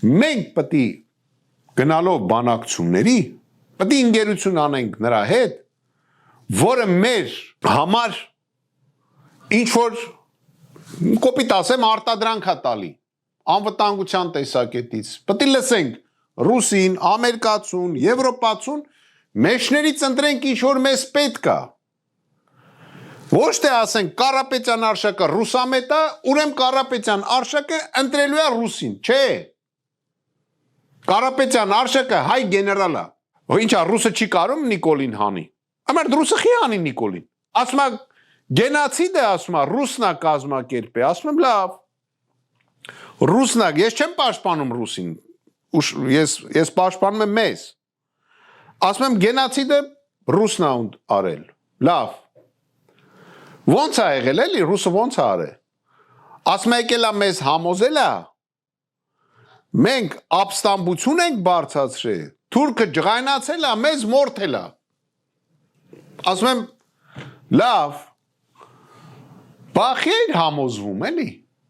Մենք պետք է գնալով բանակցությունների, պետք է ինգերություն անենք նրա հետ, որը մեր համար ինչ-որ կոպիտ ասեմ արտադրանք է տալի, անվտանգության տեսակետից, պետք է լսենք ռուսին, ամերիկացուն, եվրոպացուն, մեջներից ընտրենք ինչ-որ մեզ պետք է, ոչ թե ասենք Կարապետյան արշակը ռուսամետ է, ուրեմն Կարապետյան արշակը ընտրելու է ռուսին, չէ, Կարապետյան արշակը հայ գեներալ է, ինչա ռուսը չի կարում Նիկոլին հանի, ամեր ռուսը խի հանի Նիկոլին, ասում է գենացիդ է, ասում է ռուսն է կազմակերպել, ասում եմ լավ, ռուսն է, ես չեմ պաշտպանում ռուսին, ես պաշտպանում եմ մեզ, ասում եմ գենացիդը ռուսն է արել, լավ, ոնց է եղել էլի, ռուսը ոնց է արել, ասում եկել է մեզ համոզել է, մենք ապստամբություն ենք բարձրացրել, թուրքը ջղայնացել է, մեզ մորթել է, ասում եմ լավ, բախի էր համոզվում էլի,